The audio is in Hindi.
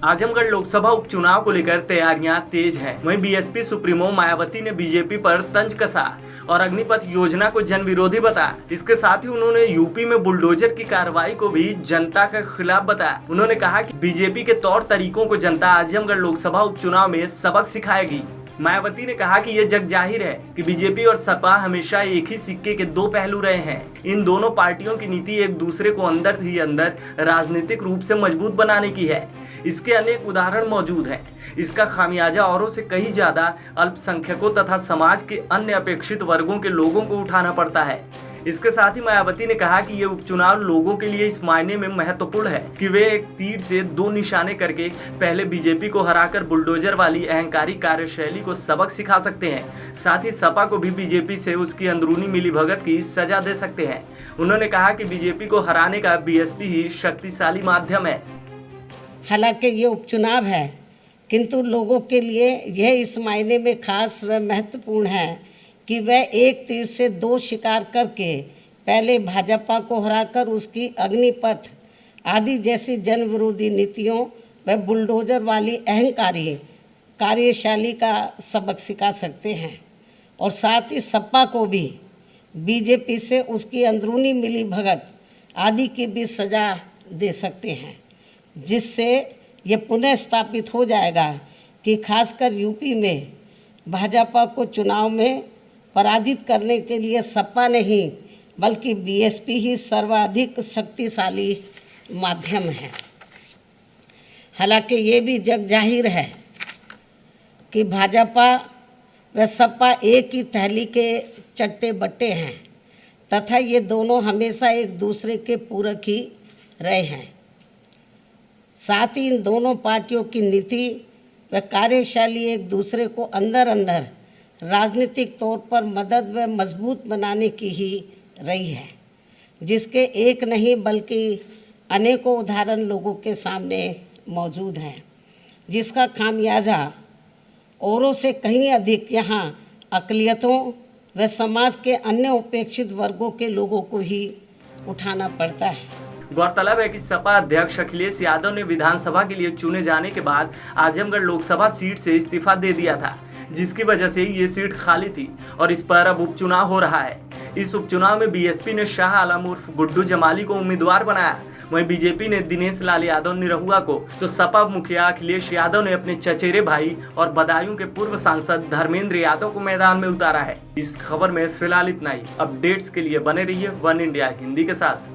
आजमगढ़ लोकसभा उपचुनाव को लेकर तैयारियां तेज हैं। वहीं बीएसपी सुप्रीमो मायावती ने बीजेपी पर तंज कसा और अग्निपथ योजना को जन विरोधी बताया। इसके साथ ही उन्होंने यूपी में बुलडोजर की कार्रवाई को भी जनता के खिलाफ बताया। उन्होंने कहा कि बीजेपी के तौर तरीकों को जनता आजमगढ़ लोकसभा उपचुनाव में सबक सिखाएगी। मायावती ने कहा कि यह जग जाहिर है कि बीजेपी और सपा हमेशा एक ही सिक्के के दो पहलू रहे हैं। इन दोनों पार्टियों की नीति एक दूसरे को अंदर ही अंदर राजनीतिक रूप से मजबूत बनाने की है। इसके अनेक उदाहरण मौजूद हैं। इसका खामियाजा औरों से कहीं ज्यादा अल्पसंख्यकों तथा समाज के अन्य अपेक्षित वर्गों के लोगों को उठाना पड़ता है। इसके साथ ही मायावती ने कहा कि ये उपचुनाव लोगों के लिए इस मायने में महत्वपूर्ण है कि वे एक तीर से दो निशाने करके पहले बीजेपी को हराकर बुलडोजर वाली अहंकारी कार्यशैली को सबक सिखा सकते हैं। साथ ही सपा को भी बीजेपी से उसकी अंदरूनी मिलीभगत की सजा दे सकते हैं। उन्होंने कहा कि बीजेपी को हराने का बीएसपी ही शक्तिशाली माध्यम है। हालांकि ये उपचुनाव है, किंतु लोगों के लिए यह इस मायने में खास व महत्वपूर्ण है कि वह एक तीर से दो शिकार करके पहले भाजपा को हराकर उसकी अग्निपथ आदि जैसी जन विरोधी नीतियों व बुलडोजर वाली अहंकारी कार्यशैली का सबक सिखा सकते हैं और साथ ही सपा को भी बीजेपी से उसकी अंदरूनी मिलीभगत आदि की भी सजा दे सकते हैं, जिससे ये पुनः स्थापित हो जाएगा कि खासकर यूपी में भाजपा को चुनाव में पराजित करने के लिए सपा नहीं बल्कि बीएसपी ही सर्वाधिक शक्तिशाली माध्यम है। हालांकि ये भी जग जाहिर है कि भाजपा व सपा एक ही थैली के चट्टे बट्टे हैं तथा ये दोनों हमेशा एक दूसरे के पूरक ही रहे हैं। साथ ही इन दोनों पार्टियों की नीति व कार्यशैली एक दूसरे को अंदर अंदर राजनीतिक तौर पर मदद व मजबूत बनाने की ही रही है, जिसके एक नहीं बल्कि अनेकों उदाहरण लोगों के सामने मौजूद हैं, जिसका खामियाजा औरों से कहीं अधिक यहाँ अक़लियतों व समाज के अन्य उपेक्षित वर्गों के लोगों को ही उठाना पड़ता है। गौरतलब है कि सपा अध्यक्ष अखिलेश यादव ने विधानसभा के लिए चुने जाने के बाद आजमगढ़ लोकसभा सीट से इस्तीफा दे दिया था, जिसकी वजह से ये सीट खाली थी और इस पर अब उपचुनाव हो रहा है। इस उपचुनाव में बीएसपी ने शाह आलम उर्फ गुड्डू जमाली को उम्मीदवार बनाया। वहीं बीजेपी ने दिनेश लाल यादव निरहुआ को, तो सपा मुखिया अखिलेश यादव ने अपने चचेरे भाई और बदायूं के पूर्व सांसद धर्मेंद्र यादव को मैदान में उतारा है। इस खबर में फिलहाल इतना ही। अपडेट्स के लिए बने रहिए वन इंडिया हिंदी के साथ।